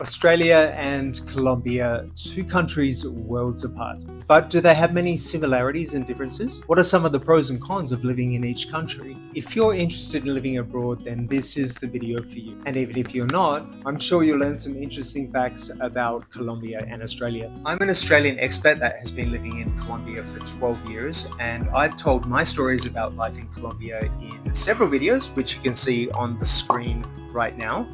Australia and Colombia, two countries worlds apart. But do they have many similarities and differences? What are some of the pros and cons of living in each country? If you're interested in living abroad, then this is the video for you. And even if you're not, I'm sure you'll learn some interesting facts about Colombia and Australia. I'm an Australian expat that has been living in Colombia for 12 years, and I've told my stories about life in Colombia in several videos, which you can see on the screen right now.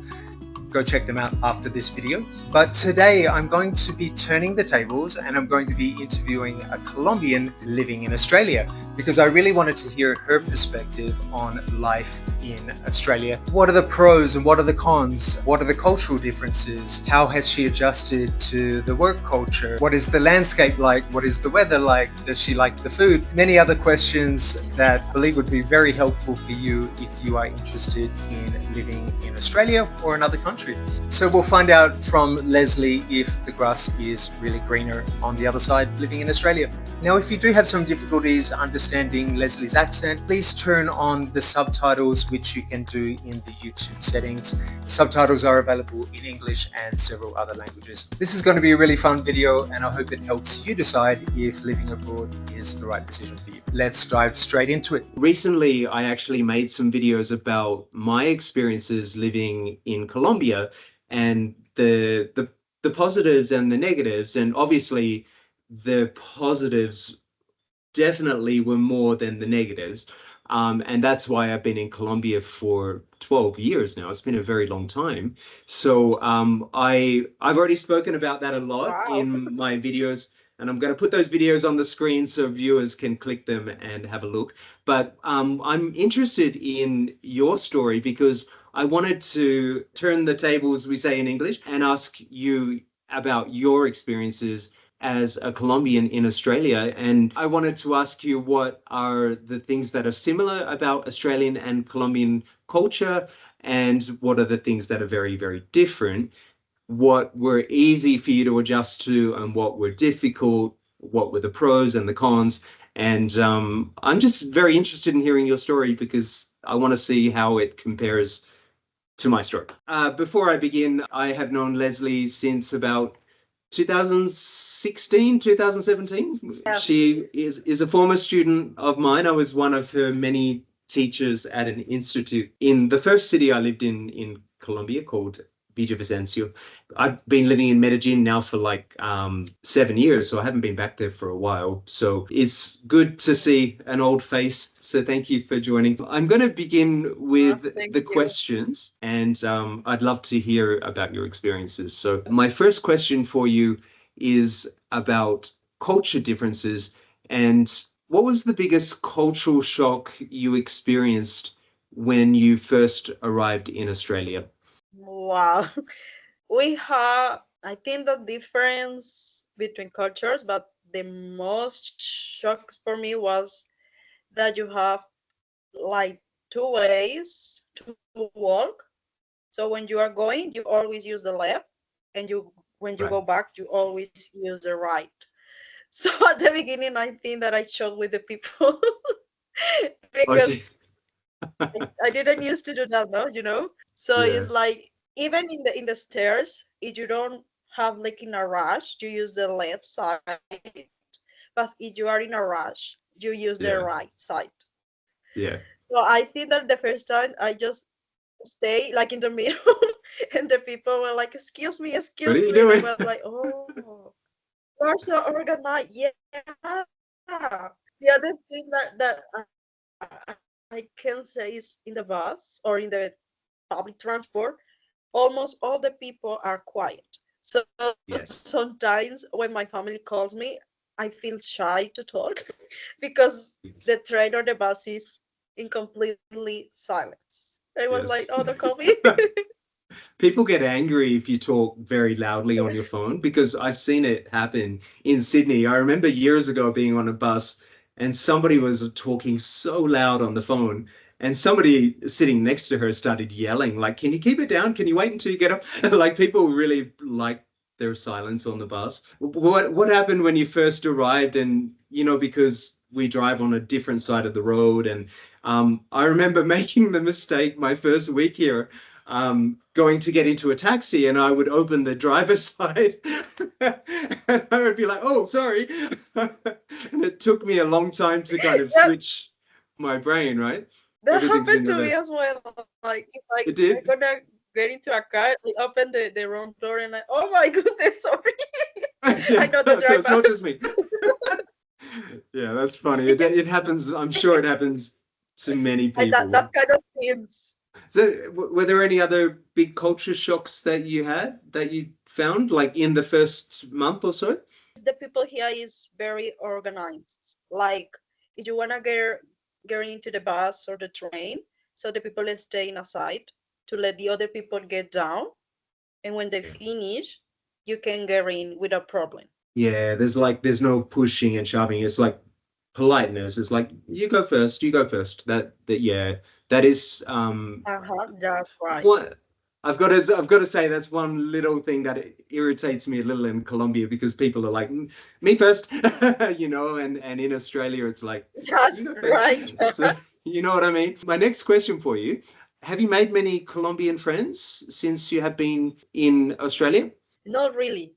Go check them out after this video. But today I'm going to be turning the tables and I'm going to be interviewing a Colombian living in Australia because I really wanted to hear her perspective on life in Australia. What are the pros and what are the cons? What are the cultural differences? How has she adjusted to the work culture? What is the landscape like? What is the weather like? Does she like the food? Many other questions that I believe would be very helpful for you if you are interested in living in Australia or another country. So we'll find out from Leslie if the grass is really greener on the other side living in Australia. Now, if you do have some difficulties understanding Leslie's accent, please turn on the subtitles, which you can do in the YouTube settings. The subtitles are available in English and several other languages. This is going to be a really fun video, and I hope it helps you decide if living abroad is the right decision for you. Let's dive straight into it. Recently, I actually made some videos about my experiences living in Colombia and the positives and the negatives, and obviously the positives definitely were more than the negatives. And that's why I've been in Colombia for 12 years now. It's been a very long time. So I've already spoken about that a lot in my videos, and I'm going to put those videos on the screen so viewers can click them and have a look. But I'm interested in your story because I wanted to turn the tables, we say in English, and ask you about your experiences as a Colombian in Australia. And I wanted to ask you, what are the things that are similar about Australian and Colombian culture, and what are the things that are very, very different? What were easy for you to adjust to and what were difficult? What were the pros and the cons? And I'm just very interested in hearing your story because I want to see how it compares to my story. Before I begin, I have known Leslie since about 2016, 2017. Yes. She is a former student of mine. I was one of her many teachers at an institute in the first city I lived in Colombia called Villavicencio. I've been living in Medellin now for like 7 years, so I haven't been back there for a while. So it's good to see an old face. So thank you for joining. I'm going to begin with the questions, and I'd love to hear about your experiences. So my first question for you is about culture differences, and what was the biggest cultural shock you experienced when you first arrived in Australia? Wow. We have, I think, the difference between cultures, but the most shock for me was that you have like two ways to walk. So when you are going, you always use the left, and when you Right. go back, you always use the right. So at the beginning, I think that I choked with the people I see. because I didn't used to do that, no. So Yeah. it's like even in the stairs, if you don't have like in a rush, you use the left side. But if you are in a rush, you use the Yeah. right side. Yeah. So I think that the first time I just stay like in the middle, and the people were like, What excuse are you me," and I doing? was like, "Oh, you're so organized." Yeah. The other thing I can say is in the bus or in the public transport, almost all the people are quiet. So Yes. sometimes when my family calls me, I feel shy to talk because Yes. the train or the bus is in completely silence. I was like, Yes. "Oh, don't call me." People get angry if you talk very loudly on your phone because I've seen it happen in Sydney. I remember years ago being on a bus and somebody was talking so loud on the phone, and somebody sitting next to her started yelling, like, "Can you keep it down? Can you wait until you get up?" Like, people really like their silence on the bus. What happened when you first arrived? And because we drive on a different side of the road, and I remember making the mistake my first week here going to get into a taxi, and I would open the driver's side and I would be like, oh, sorry. And it took me a long time to kind of that switch my brain, right? that Everything's happened in to me reverse. as well. Like if It I'm did? gonna get into a car, I open the wrong door and oh my goodness, sorry. I Yeah, know the so it's driver. not just me. Yeah, that's funny. It happens. I'm sure it happens to many That people. kind of things. So, were there any other big culture shocks that you had that you found, like in the first month or so? The people here is very organized. Like if you wanna get into the bus or the train, so the people is staying aside to let the other people get down, and when they finish, you can get in without problem. Yeah, there's no pushing and shoving. It's like politeness. It's like you go first, you go first. That yeah, that is Uh-huh, that's right. what I've got to say that's one little thing that irritates me a little in Colombia because people are like me first, and in Australia it's like That's you go first. right. So you know what I mean? My next question for you, have you made many Colombian friends since you have been in Australia? Not really,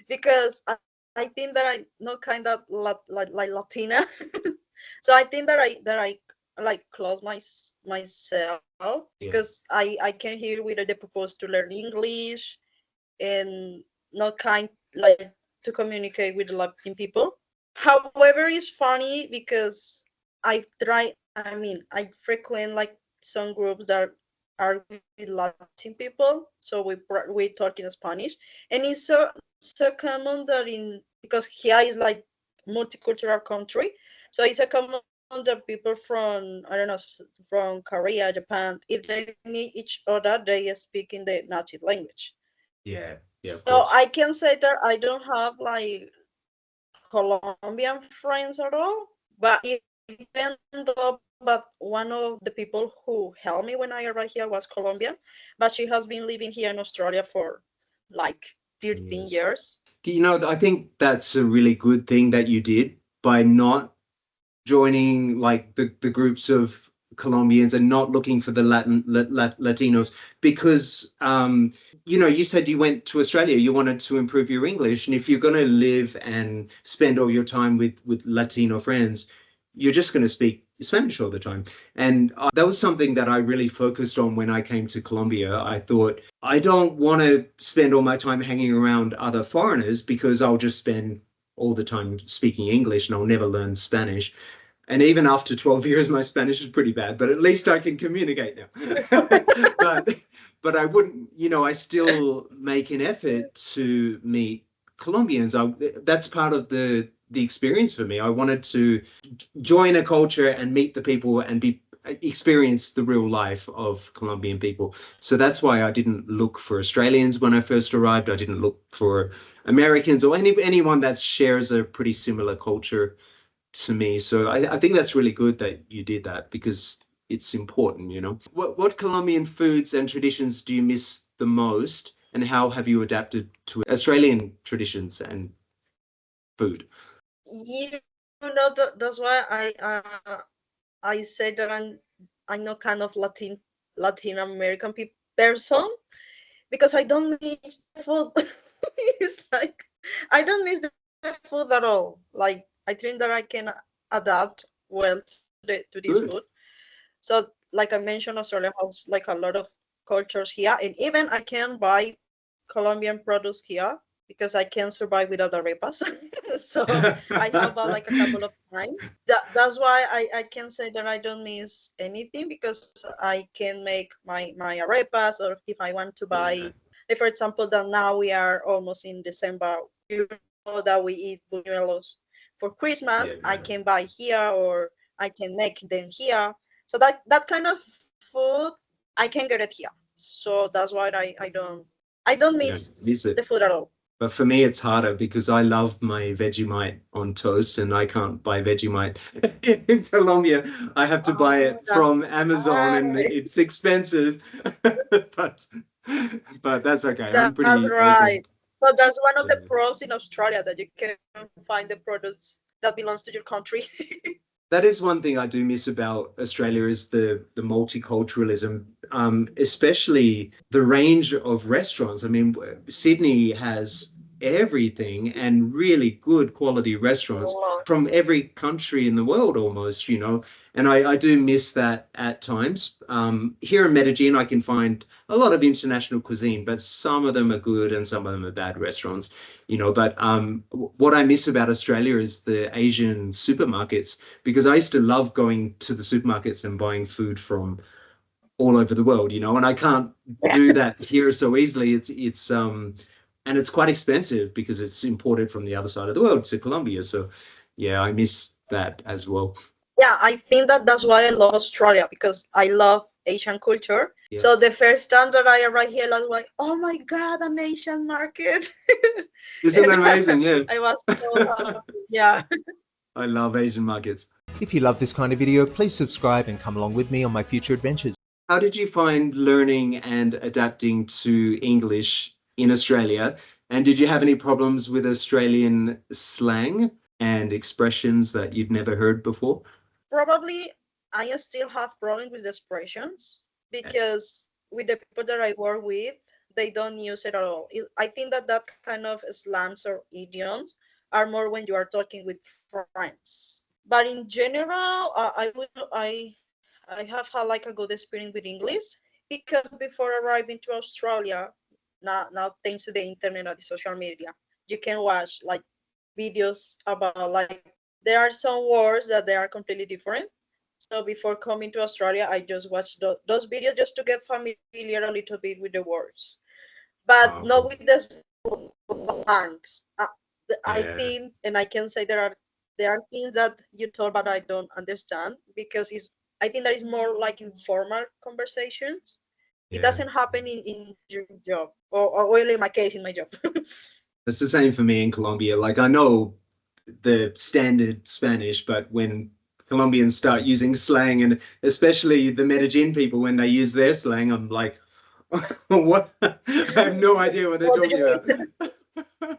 because I think that I not kind of like Latina. So I think that I like close myself Yeah. because I came here with the purpose to learn English and not kind like to communicate with Latin people. However, it's funny because I try. I mean, I frequent like some groups that are with Latin people, so we talk in Spanish, and it's so common that in because here is like multicultural country, so it's a common that people from I don't know from Korea, Japan, if they meet each other, they speak in the native language. Yeah, yeah, of So course. I can say that I don't have like Colombian friends at all. But even though, but one of the people who helped me when I arrived here was Colombian, but she has been living here in Australia for like 13 Yes. years. I think that's a really good thing that you did by not joining like the groups of Colombians and not looking for the Latinos because you said you went to Australia, you wanted to improve your English, and if you're going to live and spend all your time with Latino friends, you're just going to speak Spanish all the time. And that was something that I really focused on when I came to Colombia. I thought I don't want to spend all my time hanging around other foreigners because I'll just spend all the time speaking English and I'll never learn Spanish. And even after 12 years, my Spanish is pretty bad, but at least I can communicate now. but but I wouldn't, I still make an effort to meet Colombians. That's part of the experience for me. I wanted to join a culture and meet the people and be experience the real life of Colombian people. So that's why I didn't look for Australians when I first arrived. I didn't look for Americans or anyone that shares a pretty similar culture to me. So I think that's really good that you did that because it's important. What Colombian foods and traditions do you miss the most, and how have you adapted to Australian traditions and food? You know that's why I said that I'm not kind of Latin American person because I don't miss the food. It's like I don't miss the food at all. Like I think that I can adapt well to this food. Good. So like I mentioned, Australia has like a lot of cultures here, and even I can buy Colombian products here because I can survive without arepas. So I have like a couple of times. That's why I can say that I don't miss anything because I can make my arepas, or if I want to buy, Yeah, like for example, that now we are almost in December, you know that we eat buñuelos for Christmas. yeah, I yeah, can buy here, or I can make them here. So that kind of food I can get it here. So that's why I don't you don't miss miss the it. food at all. But for me, it's harder because I love my Vegemite on toast and I can't buy Vegemite in Colombia. I have to buy Oh, it that's from Amazon and right. it's expensive. but but that's okay. I'm That's pretty open. right. So that's one of the Yeah. pros in Australia that you can find the products that belongs to your country. That is one thing I do miss about Australia is the multiculturalism, especially the range of restaurants. I mean, Sydney has everything and really good quality restaurants from every country in the world almost, you know. And I do miss that at times. Here in Medellin, I can find a lot of international cuisine, but some of them are good and some of them are bad restaurants, you know. But what I miss about Australia is the Asian supermarkets, because I used to love going to the supermarkets and buying food from all over the world, you know, and I can't do that here so easily. It's and it's quite expensive because it's imported from the other side of the world to Colombia. So yeah, I miss that as well. Yeah, I think that that's why I love Australia, because I love Asian culture. Yeah. So the first time that I arrived here, I was like, oh my God, an Asian market. Isn't that And amazing? Yeah. I was so happy. Yeah. I love Asian markets. If you love this kind of video, please subscribe and come along with me on my future adventures. How did you find learning and adapting to English in Australia? And did you have any problems with Australian slang and expressions that you'd never heard before? Probably I still have problems with the expressions, because with the people that I work with, they don't use it at all. I think that that kind of slangs or idioms are more when you are talking with friends. But in general, I have had like a good experience with English, because before arriving to Australia, now thanks to the internet and the social media, you can watch like videos about, like, there are some words that they are completely different. So before coming to Australia, I just watched those videos just to get familiar a little bit with the words, but not with the slangs. I Yeah. think, and I can say there are things that you told but I don't understand, because it's, I think that is more like informal conversations. It Yeah. doesn't happen in your job, or well, in my case, in my job. It's the same for me in Colombia. Like I know the standard Spanish, but when Colombians start using slang, and especially the Medellin people, when they use their slang, I'm like, what? I have no idea what they're What do talking you about. mean?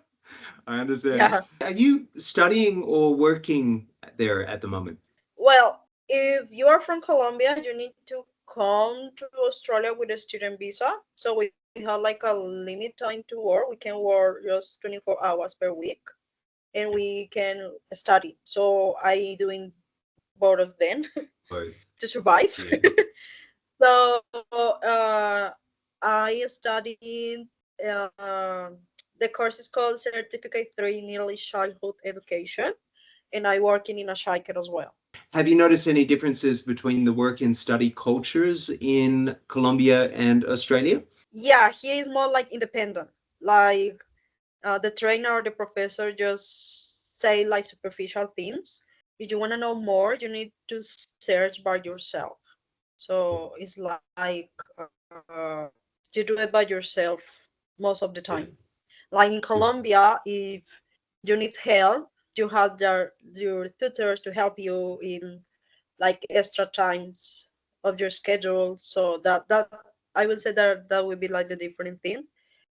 I understand. Yeah. Are you studying or working there at the moment? Well, if you are from Colombia, you need to come to Australia with a student visa. So we have like a limit time to work. We can work just 24 hours per week, and we can study. So I doing both of them Both. to survive. Yeah. So I studied, uh, the course is called Certificate 3 in Early Childhood Education, and I working in a childcare as well. Have you noticed any differences between the work and study cultures in Colombia and Australia? Yeah, here is more like independent. Like, the trainer or the professor just say like superficial things. If you want to know more, you need to search by yourself. So it's like, uh, you do it by yourself most of the Yeah. time. Like in Colombia, if you need help, you have your tutors to help you in like extra times of your schedule. So that I would say that that would be like the different thing,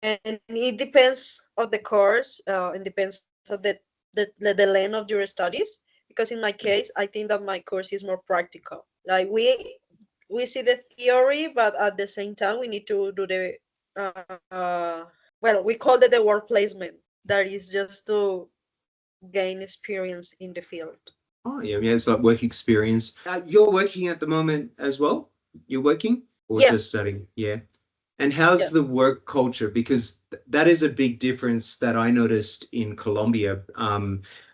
and it depends of the course. It depends of the length of your studies. Because in my case, I think that my course is more practical. Like we see the theory, but at the same time, we need to do the, well, we call it the work placement. That is just to gain experience in the field. Oh, yeah, yeah, it's like work experience. You're working at the moment as well? You're working or Yeah, just studying? Yeah. And how's yeah. the work culture? Because that is a big difference that I noticed in Colombia.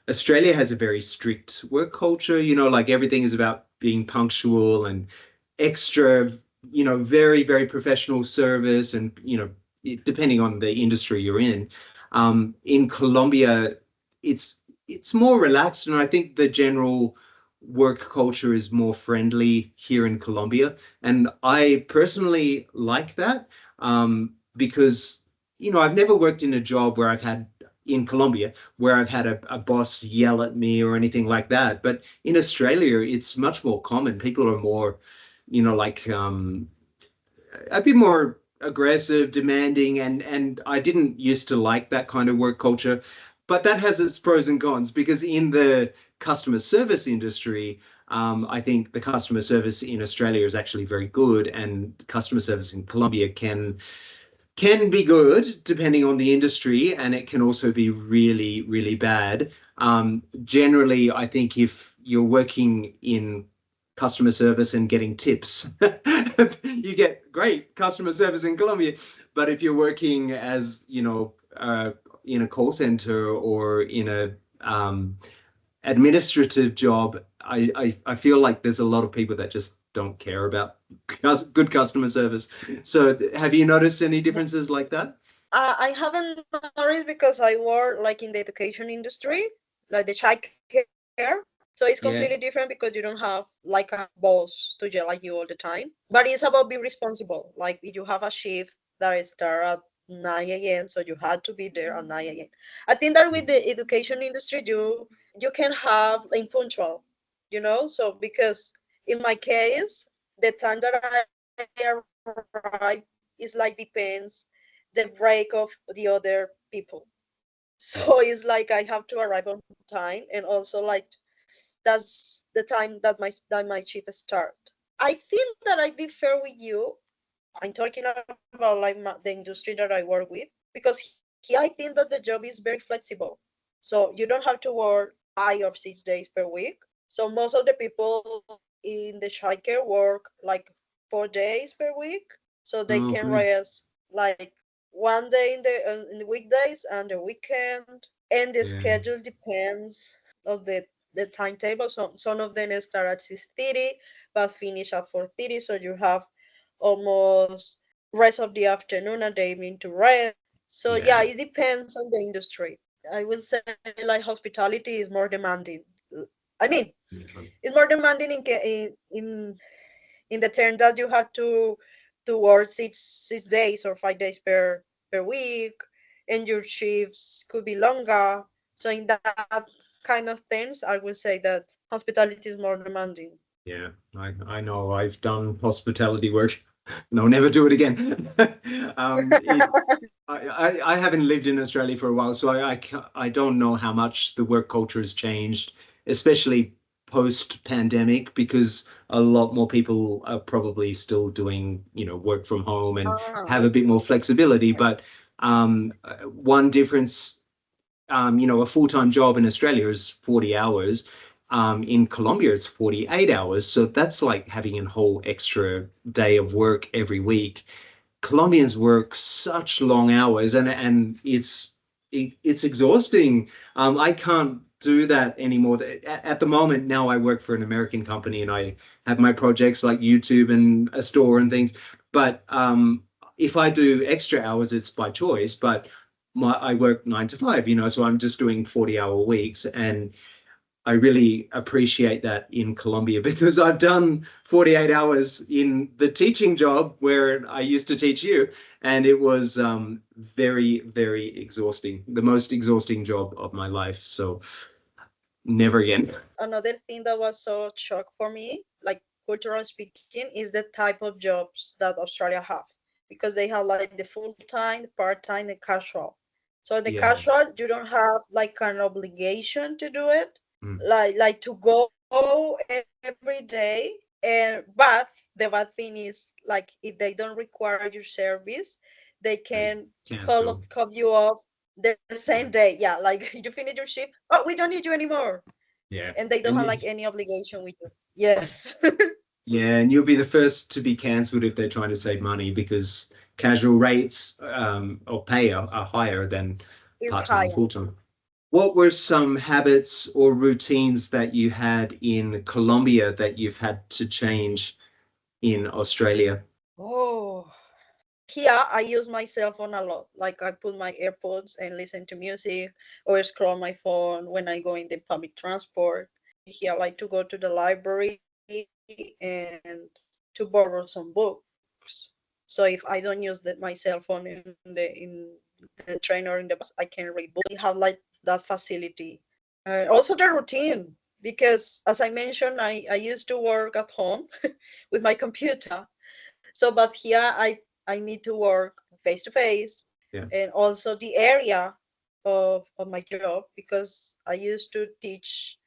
Australia has a very strict work culture, you know, like everything is about being punctual and extra, you know, very, very professional service and, you know, depending on the industry you're in. In Colombia, it's it's more relaxed, and I think the general work culture is more friendly here in Colombia. And I personally like that, because, you know, I've never worked in a job where I've had in Colombia where I've had a boss yell at me or anything like that. But in Australia, it's much more common. People are more, you know, like a bit more aggressive, demanding, and I didn't used to like that kind of work culture. But that has its pros and cons, because in the customer service industry, I think the customer service in Australia is actually very good, and customer service in Colombia can be good depending on the industry, and it can also be really, really bad. Generally, I think if you're working in customer service and getting tips, you get great customer service in Colombia. But if you're working as, in a call center or in a administrative job, I feel like there's a lot of people that just don't care about good customer service. So have you noticed any differences like that? I haven't noticed because I work like in the education industry, like the childcare. So it's completely Yeah. different because you don't have like a boss to yell at you all the time. But it's about being responsible. Like if you have a shift that start at 9 a.m., so you had to be there at 9 a.m. I think that with the education industry, you can have impunctual, So because in my case, the time that I arrive is like depends the break of the other people. So Yeah. it's like I have to arrive on time, and also like that's the time that my shift start. I think that I differ with you. I'm talking about like the industry that I work with, because here I think that the job is very flexible. So you don't have to work 5 or 6 days per week. So most of the people in the childcare work like 4 days per week, so they Oh, can good. rest like one day in the weekdays and the weekend, and the Yeah. schedule depends of the timetable. So some of them start at 6:30 but finish at 4:30, so you have almost rest of the afternoon and the evening to rest. So yeah, Yeah. it depends on the industry. I will say like hospitality is more demanding. I mean, it's more demanding in the term that you have to work six days or 5 days per week, and your shifts could be longer. So in that kind of things, I would say that hospitality is more demanding. Yeah, I know. I've done hospitality work. No, never do it again. It I haven't lived in Australia for a while, so I don't know how much the work culture has changed, especially post-pandemic, because a lot more people are probably still doing, work from home and Ah, have a bit more flexibility. But one difference, a full-time job in Australia is 40 hours. In Colombia, it's 48 hours. So that's like having a whole extra day of work every week. Colombians work such long hours, and it's exhausting. I can't do that anymore. At the moment, now I work for an American company, and I have my projects like YouTube and a store and things. But if I do extra hours, it's by choice. But I work 9 to 5, so I'm just doing 40-hour weeks, and I really appreciate that in Colombia because I've done 48 hours in the teaching job where I used to teach you, and it was very, very exhausting, the most exhausting job of my life. So never again. another thing that was so shock for me, like cultural speaking, is the type of jobs that Australia have, because they have like the full time, the part time, the casual. So the Yeah. casual, you don't have like an obligation to do it, Mm. like to go every day. And but the bad thing is like if they don't require your service, they They can cancel. call you off the same Yeah. day. Yeah, like you finish your shift. Oh, we don't need you anymore, Yeah. and they don't And have like any obligation with you. Yes. yeah, and you'll be the first to be cancelled if they're trying to save money because casual rates of pay are higher than It's part-time and higher. full-time. What were some habits or routines that you had in Colombia that you've had to change in Australia? Oh, here I use my cell phone a lot. Like I put my AirPods and listen to music or scroll my phone when I go in the public transport. Here I like to go to the library and to borrow some books. So if I don't use my cell phone in the train or in the bus, I can read books. I have like that facility. Also the routine, because as I mentioned, I used to work at home with my computer. So, but here I need to work face to face, Yeah. and also the area of my job, because I used to teach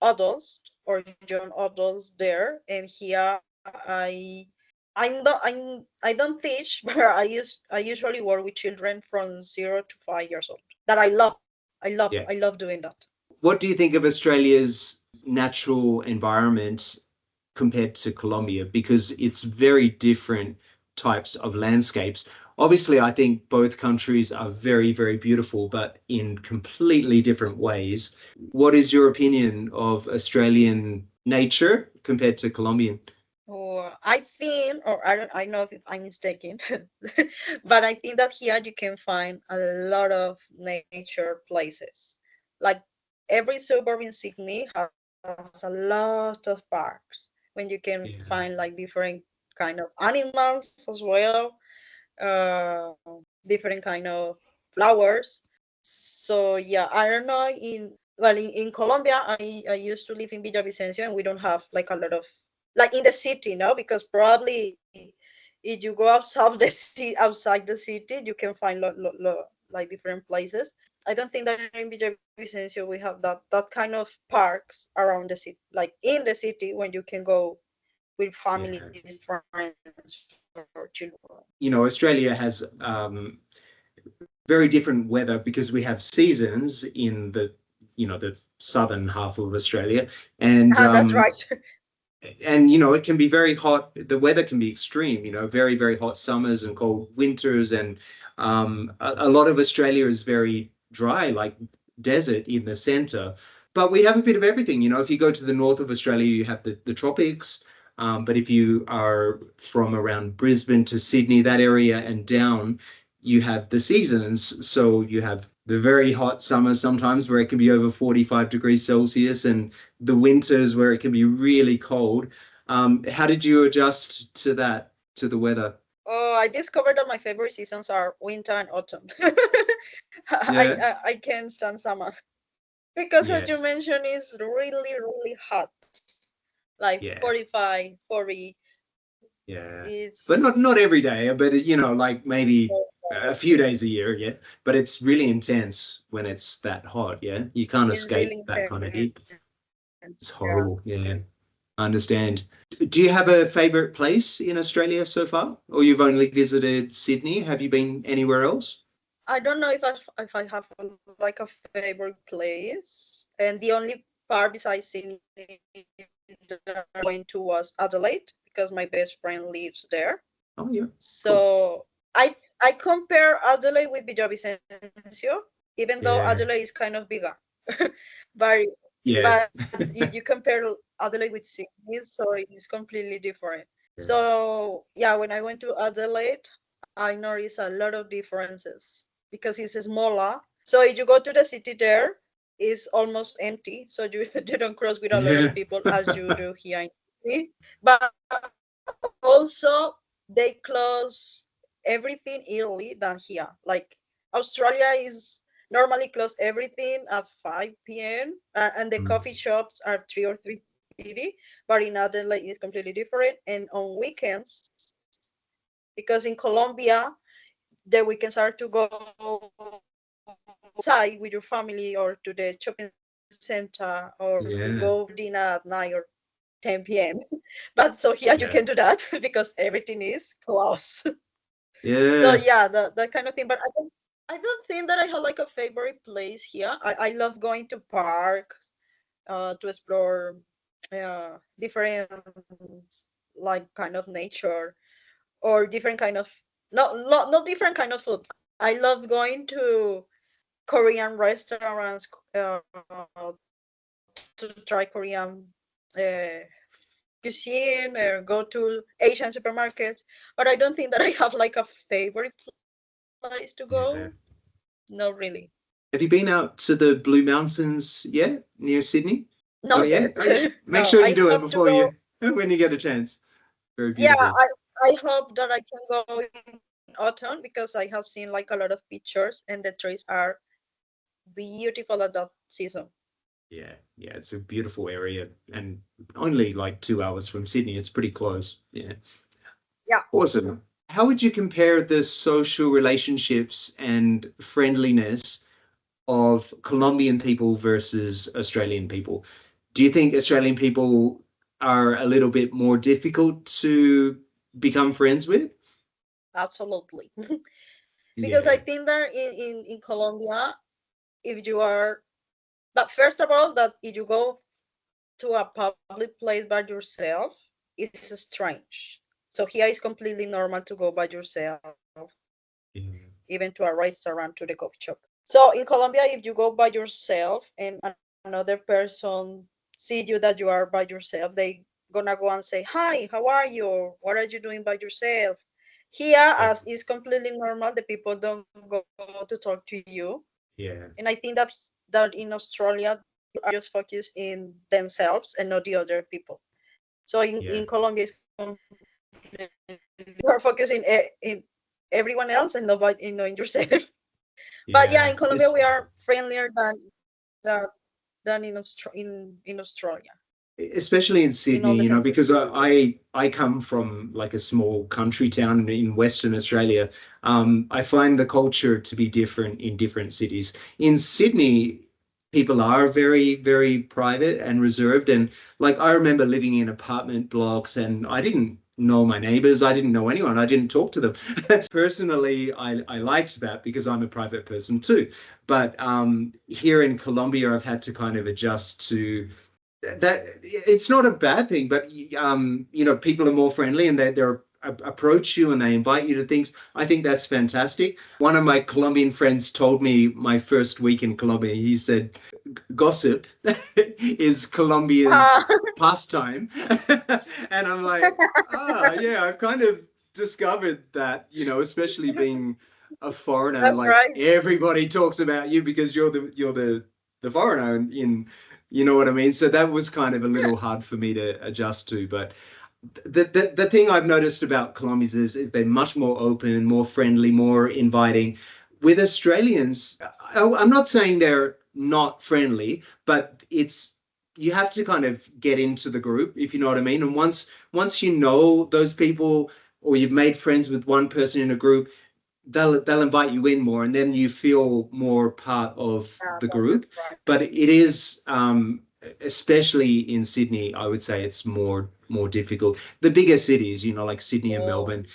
adults or young adults there, and here I don't teach, but I usually work with children from 0 to 5 years old. That I love. Yeah. I love doing that. What do you think of Australia's natural environment compared to Colombia? Because it's very different types of landscapes. Obviously, I think both countries are very, very beautiful, but in completely different ways. What is your opinion of Australian nature compared to Colombian? Or I think, or I don't, I know if I'm mistaken, but I think that here you can find a lot of nature places. Like every suburb in Sydney has a lot of parks when you can find Yeah. like different kind of animals as well, different kind of flowers. So yeah, I don't know. In Colombia, I used to live in Villavicencio, and we don't have like a lot of like in the city, no, because probably if you go outside the city, you can find like different places. I don't think that in Villavicencio we have that kind of parks around the city, like in the city when you can go with Yeah. families, friends, or children. Australia has very different weather because we have seasons in the southern half of Australia, and That's right. it can be very hot. The weather can be extreme. Very, very hot summers and cold winters, and a lot of Australia is very dry, like desert in the center. But we have a bit of everything. If you go to the north of Australia, you have the tropics. But if you are from around Brisbane to Sydney, that area and down, you have the seasons. So you have the very hot summers sometimes where it can be over 45 degrees Celsius, and the winters where it can be really cold. How did you adjust to that, to the weather? Oh, I discovered that my favorite seasons are winter and autumn. Yeah. I can't stand summer because, as you Yes. mentioned, it's really really hot, like Yeah. 45, 40. Yeah. But not It's not every day, but like maybe a few days a year, yeah. But it's really intense when it's that hot, yeah. You can't it's really escape that kind of intense. heat. Yeah. It's horrible, yeah. I understand. Do you have a favorite place in Australia so far? Or you've only visited Sydney? Have you been anywhere else? I don't know if I have like a favorite place, and the only part besides Sydney that I went to was Adelaide because my best friend lives there. Oh, yeah. Cool. So I compare Adelaide with Villavicencio, even though Adelaide Yeah. is kind of bigger. but Yeah. but if you compare Adelaide with Sydney, so it's completely different. Yeah. So yeah, when I went to Adelaide, I noticed a lot of differences because it's smaller. So if you go to the city there, it's almost empty. So you you don't cross with a lot of Yeah. people as you do here in Sydney. But also they close everything early than here. Like Australia is normally close everything at 5 p.m. And the Mm. coffee shops are 3 or 3:30. But in Adelaide it's completely different. And on weekends, because in Colombia the weekends are to go outside with your family or to the shopping center or go Yeah. for dinner at 9 or 10 p.m. But so here you Yeah. can do that because everything is closed. So Yeah. yeah, that kind of thing. But I don't think that I have like a favorite place here. I love going to parks to explore different like kind of nature or different kind of not different kind of food. I love going to Korean restaurants to try Korean uh, cuisine or go to Asian supermarkets. But I don't think that I have like a favorite place to go. Yeah. Not really. Have you been out to the Blue Mountains yet, near Sydney? Not Oh yet. yeah. No, Make I sure you do hope it to before go. you when you get a chance. Very Yeah, beautiful. I hope that I can go in autumn because I have seen like a lot of pictures and the trees are beautiful at that season. Yeah, yeah, it's a beautiful area and only like 2 hours from Sydney. It's pretty close. Yeah. Yeah. Awesome. How would you compare the social relationships and friendliness of Colombian people versus Australian people? Do you think Australian people are a little bit more difficult to become friends with? Absolutely. Because I Yeah. think that in Colombia, if you are, but first of all, that if you go to a public place by yourself, it's strange. So here it's completely normal to go by yourself, Yeah. even to a restaurant, to the coffee shop. So in Colombia, if you go by yourself and another person see you that you are by yourself, they gonna go and say, "Hi, how are you? What are you doing by yourself?" Here, Yeah. as is completely normal, the people don't go to talk to you. And I Yeah. think that in Australia, are just focused in themselves and not the other people. So Yeah. in Colombia, it's completely you are focusing in everyone else and nobody, in yourself. But yeah, in Colombia, Yeah. we are It's friendlier than, in Australia especially in in all Sydney, the senses. because I come from like a small country town in Western Australia. I find the culture to be different in different cities. In Sydney, people are very, very private and reserved. And like I remember living in apartment blocks, and I didn't know my neighbors. I didn't know anyone. I didn't talk to them. Personally, I liked that because I'm a private person too. But here in Colombia, I've had to kind of adjust to that. It's not a bad thing, but people are more friendly, and they're approach you and they invite you to things. I think that's fantastic. One of my Colombian friends told me my first week in Colombia, he said gossip is Ah, Colombians pastime. And I'm like, yeah, I've kind of discovered that, especially being a foreigner, that's like right. everybody talks about you because you're the foreigner in, you know what I mean? So that was kind of a little hard for me to adjust to. But the thing I've noticed about Colombians is they're much more open, more friendly, more inviting. With Australians, I'm not saying they're not friendly, but it's you have to kind of get into the group, if you know what I mean. And once you know those people, or you've made friends with one person in a group, they'll invite you in more, and then you feel more part of the That's group. right. But it is, especially in Sydney, I would say it's more difficult. The bigger cities, like Sydney and Oh, Melbourne.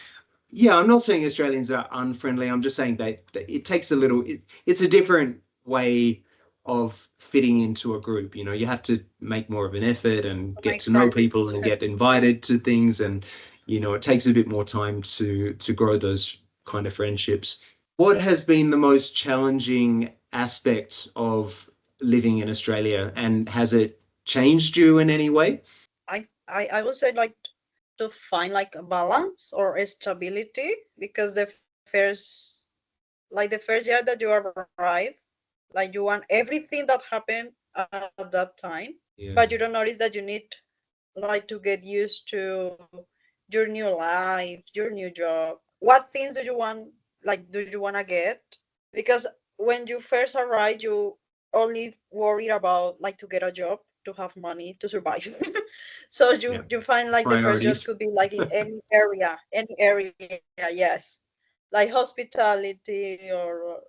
Yeah, I'm not saying Australians are unfriendly. I'm just saying that it takes a little. It's a different way of fitting into a group. You have to make more of an effort and to get make to know friends. people and get invited to things, and it takes a bit more time to grow those kind of friendships. What has been the most challenging aspect of living in Australia, and has it changed you in any way? I would say like to find like a balance or a stability, because the first year that you arrive, like you want everything that happened at that time, but Yeah, you don't notice that you need like to get used to your new life, your new job. What things do you want to get? Because when you first arrive, you only worry about like to get a job, to have money, to survive. So yeah. you find like the first job Priorities. could be like in any area, yes, like hospitality or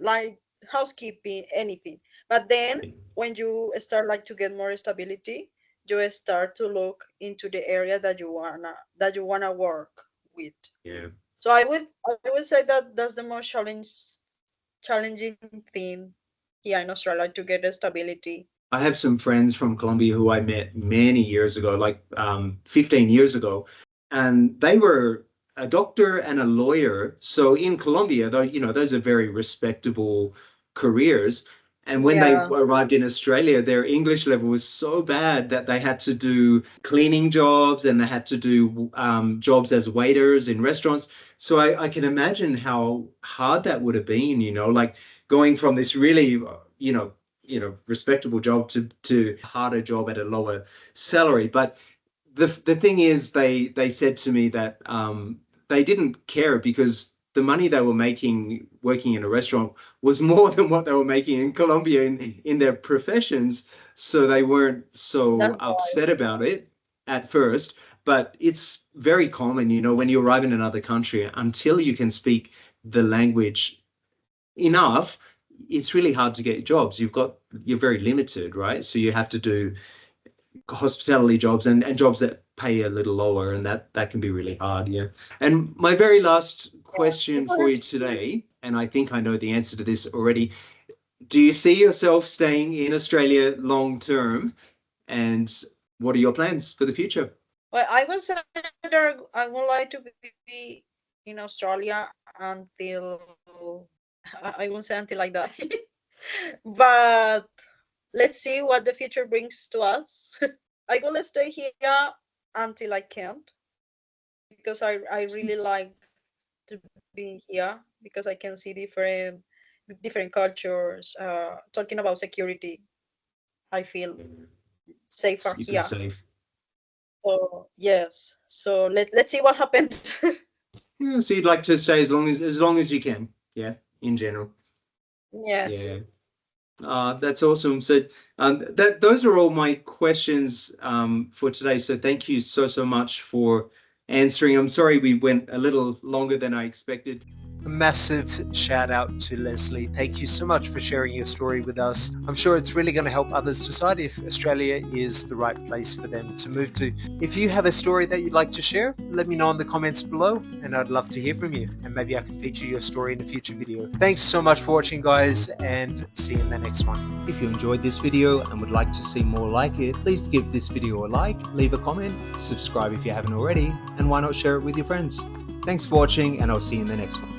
like housekeeping, anything. But then when you start like to get more stability, you start to look into the area that you wanna work with. Yeah. So I would say that that's the most challenging thing here in Australia, to get a stability. I have some friends from Colombia who I met many years ago, like 15 years ago, and they were a doctor and a lawyer. So in Colombia, though, those are very respectable careers. And when they Yeah, arrived in Australia, their English level was so bad that they had to do cleaning jobs, and they had to do jobs as waiters in restaurants. So I can imagine how hard that would have been, like going from this really, respectable job to harder job at a lower salary. But the thing is, they said to me that they didn't care, because the money they were making working in a restaurant was more than what they were making in Colombia in their professions. So they weren't so that's upset about it at first. But it's very common, when you arrive in another country, until you can speak the language enough, it's really hard to get jobs. You're very limited, right? So you have to do hospitality jobs and jobs that pay a little lower, and that can be really hard. Yeah. And my very last question for you today, and I think I know the answer to this already. Do you see yourself staying in Australia long term? And what are your plans for the future? Well, I would say that I would like to be in Australia until I won't say until I die, but let's see what the future brings to us. I will stay here until I can't, because I really like to be here, because I can see different cultures. Talking about security, I feel safer You feel here. safe. So yes, so let's see what happens. Yeah, so you'd like to stay as long as you can. Yeah, in general. Yes. Yeah. That's awesome. So those are all my questions for today. So thank you so much for answering. I'm sorry we went a little longer than I expected. A massive shout out to Leslie. Thank you so much for sharing your story with us. I'm sure it's really going to help others decide if Australia is the right place for them to move to. If you have a story that you'd like to share, let me know in the comments below, and I'd love to hear from you, and maybe I can feature your story in a future video. Thanks so much for watching, guys, and see you in the next one. If you enjoyed this video and would like to see more like it, please give this video a like, leave a comment, subscribe if you haven't already, and why not share it with your friends. Thanks for watching, and I'll see you in the next one.